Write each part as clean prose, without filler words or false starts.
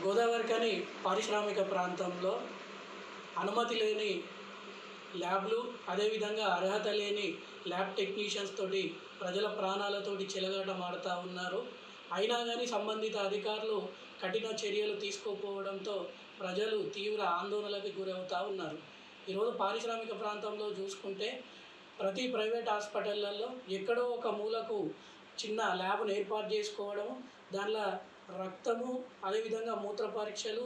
గోదావరిఖని పారిశ్రామిక ప్రాంతంలో అనుమతి లేని ల్యాబ్లు, అదేవిధంగా అర్హత లేని ల్యాబ్ టెక్నీషియన్స్ తోటి ప్రజల ప్రాణాలతోటి చెలగాటమాడుతూ ఉన్నారు. అయినా కానీ సంబంధిత అధికారులు కఠిన చర్యలు తీసుకోకపోవడంతో ప్రజలు తీవ్ర ఆందోళనలకు గురవుతూ ఉన్నారు. ఈరోజు పారిశ్రామిక ప్రాంతంలో చూసుకుంటే ప్రతి ప్రైవేట్ హాస్పిటళ్ళల్లో ఎక్కడో ఒక మూలకు చిన్న ల్యాబ్ను ఏర్పాటు చేసుకోవడము, దానిలో రక్తము, అదేవిధంగా మూత్ర పరీక్షలు,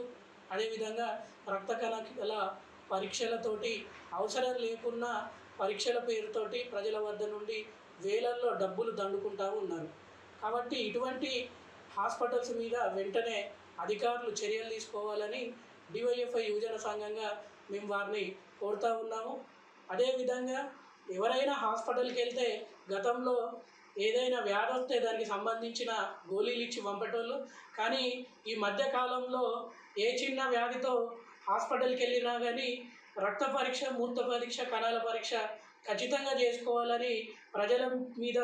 అదేవిధంగా రక్త కణాల పరీక్షలతోటి అవసరం లేకున్నా పరీక్షల పేరుతోటి ప్రజల వద్ద నుండి వేలల్లో డబ్బులు దండుకుంటూ ఉన్నారు. కాబట్టి ఇటువంటి హాస్పిటల్స్ మీద వెంటనే అధికారులు చర్యలు తీసుకోవాలని డివైఎఫ్ఐ యువజన సంఘంగా మేము వారిని కోరుతూ ఉన్నాము. అదేవిధంగా ఎవరైనా హాస్పిటల్కి వెళ్తే గతంలో ఏదైనా వ్యాధి వస్తే దానికి సంబంధించిన గోళీలు ఇచ్చి పంపేటోళ్ళు, కానీ ఈ మధ్యకాలంలో ఏ చిన్న వ్యాధితో హాస్పిటల్కి వెళ్ళినా కానీ రక్త పరీక్ష, మూత్ర పరీక్ష, కణాల పరీక్ష ఖచ్చితంగా చేసుకోవాలని ప్రజల మీద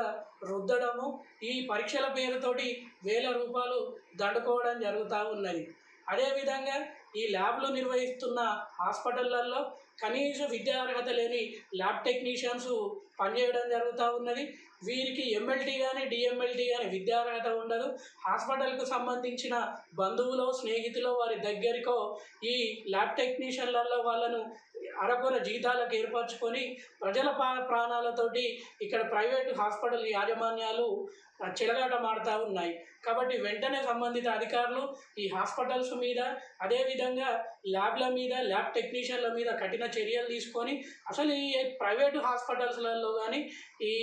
రుద్దడము, ఈ పరీక్షల పేరుతోటి వేల రూపాయలు దండుకోవడం జరుగుతూ ఉన్నది. అదేవిధంగా ఈ ల్యాబ్లు నిర్వహిస్తున్న హాస్పిటళ్ళల్లో కనీస విద్యార్హత లేని ల్యాబ్ టెక్నీషియన్స్ పనిచేయడం జరుగుతూ ఉన్నది. వీరికి ఎంఎల్టీ కానీ డిఎంఎల్టీ కానీ విద్యార్హత ఉండదు. హాస్పిటల్కు సంబంధించిన బంధువులో, స్నేహితులో, వారి దగ్గరికో ఈ ల్యాబ్ టెక్నీషియన్లలో వాళ్ళను అరకొర జీతాలకు ఏర్పరచుకొని ప్రజల ప్రాణాలతోటి ఇక్కడ ప్రైవేటు హాస్పిటల్ యాజమాన్యాలు చెలగాటమాడుతూ ఉన్నాయి. కాబట్టి వెంటనే సంబంధిత అధికారులు ఈ హాస్పిటల్స్ మీద, అదేవిధంగా ల్యాబ్ల మీద, ల్యాబ్ టెక్నీషియన్ల మీద కఠిన చర్యలు తీసుకొని అసలు ఈ ప్రైవేటు హాస్పిటల్స్లలో కానీ ఈ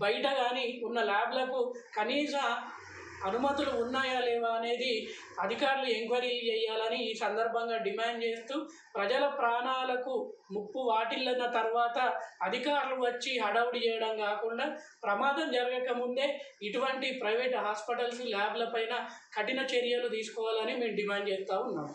బయట కానీ ఉన్న ల్యాబ్లకు కనీస అనుమతులు ఉన్నాయా లేవా అనేది అధికారులు ఎంక్వైరీ చేయాలని ఈ సందర్భంగా డిమాండ్ చేస్తూ, ప్రజల ప్రాణాలకు ముప్పు వాటిల్లిన తర్వాత అధికారులు వచ్చి హడావుడి చేయడం కాకుండా ప్రమాదం జరగకముందే ఇటువంటి ప్రైవేట్ హాస్పిటల్స్, ల్యాబ్ల పైన కఠిన చర్యలు తీసుకోవాలని మేము డిమాండ్ చేస్తూ ఉన్నాము.